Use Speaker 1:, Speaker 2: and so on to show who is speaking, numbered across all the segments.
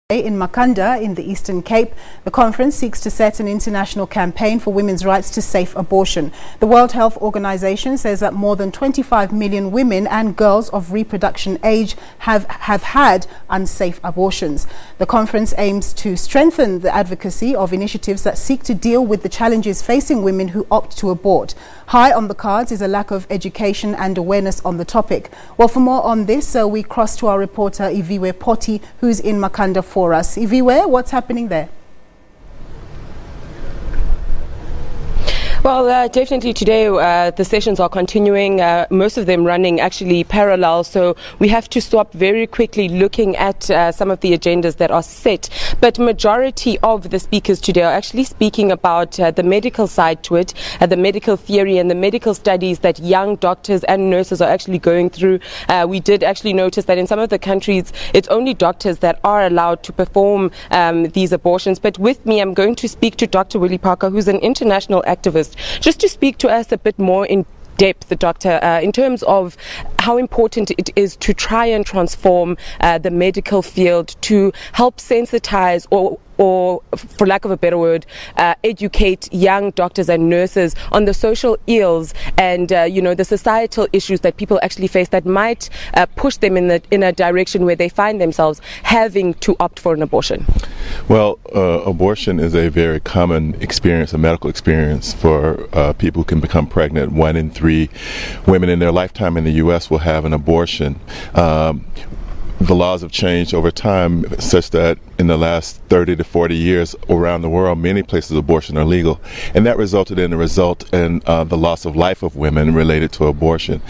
Speaker 1: In Makhanda, in the Eastern Cape, the conference seeks to set an international campaign for women's rights to safe abortion. The World Health Organization says that more than 25 million women and girls of reproduction age have had unsafe abortions. The conference aims to strengthen the advocacy of initiatives that seek to deal with the challenges facing women who opt to abort. High on the cards is a lack of education and awareness on the topic. Well, for more on this, we cross to our reporter Iviwe Poti, who's in Makhanda for us. Iviwe, what's happening there?
Speaker 2: Well, definitely today the sessions are continuing, most of them running actually parallel, so we have to stop very quickly looking at some of the agendas that are set. But majority of the speakers today are actually speaking about the medical side to it, the medical theory and the medical studies that young doctors and nurses are actually going through. We did actually notice that in some of the countries it's only doctors that are allowed to perform these abortions. But with me, I'm going to speak to Dr. Willie Parker, who's an international activist, just to speak to us a bit more in depth, the doctor, in terms of how important it is to try and transform the medical field to help sensitize or for lack of a better word, educate young doctors and nurses on the social ills and the societal issues that people actually face that might push them in a direction where they find themselves having to opt for an abortion.
Speaker 3: Well, abortion is a very common experience, a medical experience for people who can become pregnant. 1 in 3 women in their lifetime in the U.S. will have an abortion. The laws have changed over time such that in the last 30 to 40 years around the world, many places abortion are legal. And that resulted in the loss of life of women related to abortion.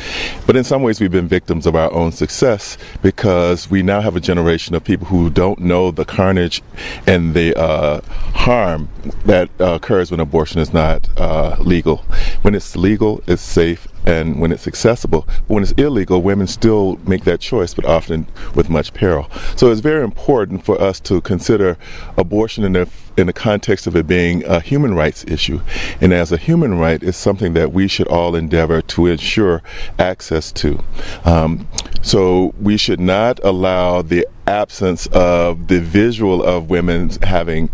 Speaker 3: But in some ways, we've been victims of our own success because we now have a generation of people who don't know the carnage and the harm that occurs when abortion is not legal. When it's legal, it's safe, and when it's accessible. But when it's illegal, women still make that choice, but often with much peril. So it's very important for us to consider abortion in the context of it being a human rights issue. And as a human right, it's something that we should all endeavor to ensure access to. So we should not allow the absence of the visual of women having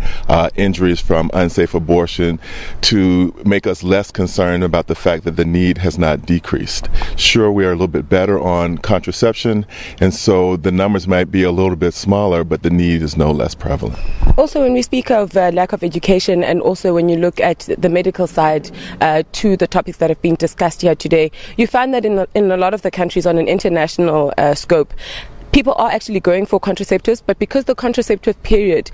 Speaker 3: injuries from unsafe abortion to make us less concerned about the fact that the need has not decreased. Sure, we are a little bit better on contraception, and so the numbers might be a little bit smaller, but the need is no less prevalent.
Speaker 2: Also, when we speak of lack of education, and also when you look at the medical side to the topics that have been discussed here today, you find that in a lot of the countries on an international scope, people are actually going for contraceptives, but because the contraceptive period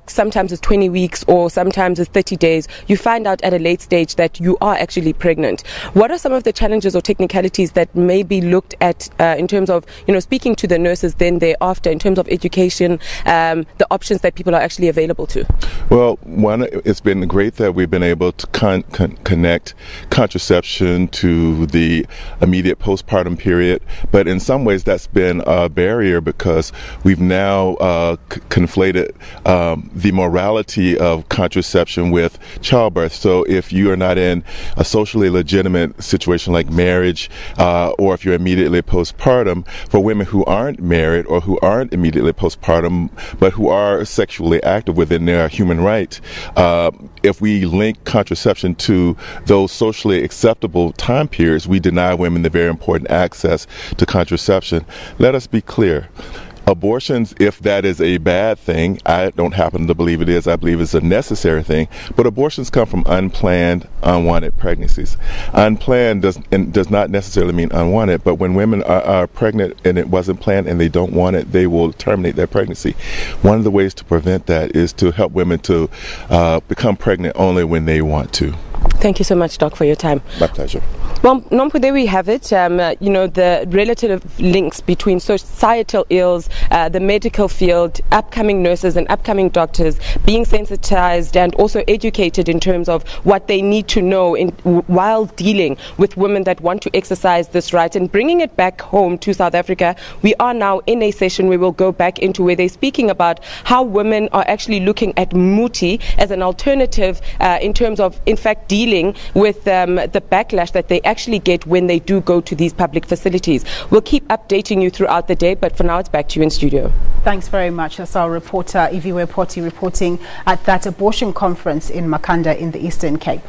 Speaker 2: sometimes is 20 weeks or sometimes is 30 days, you find out at a late stage that you are actually pregnant. What are some of the challenges or technicalities that may be looked at in terms of, speaking to the nurses then thereafter, in terms of education, the options that people are actually available to? Well,
Speaker 3: one, it's been great that we've been able to connect contraception to the immediate postpartum period, but in some ways that's been a barrier because we've now conflated the morality of contraception with childbirth. So if you are not in a socially legitimate situation like marriage, or if you're immediately postpartum, for women who aren't married or who aren't immediately postpartum but who are sexually active within their human right, if we link contraception to those socially acceptable time periods, we deny women the very important access to contraception. Let us be clear. Abortions, if that is a bad thing, I don't happen to believe it is. I believe it's a necessary thing. But abortions come from unplanned, unwanted pregnancies. Unplanned does not necessarily mean unwanted, but when women are pregnant and it wasn't planned and they don't want it, they will terminate their pregnancy. One of the ways to prevent that is to help women to become pregnant only when they want to.
Speaker 2: Thank you so much, Doc, for your time.
Speaker 3: My pleasure.
Speaker 2: Well, Nompu, there we have it. The relative links between societal ills, the medical field, upcoming nurses and upcoming doctors being sensitized and also educated in terms of what they need to know while dealing with women that want to exercise this right and bringing it back home to South Africa. We are now in a session where we'll go back into where they're speaking about how women are actually looking at Muti as an alternative in terms of, in fact, dealing dealing with the backlash that they actually get when they do go to these public facilities. We'll keep updating you throughout the day, but for now it's back to you in studio.
Speaker 1: Thanks very much. That's our reporter Iviwe Poti reporting at that abortion conference in Makhanda in the Eastern Cape.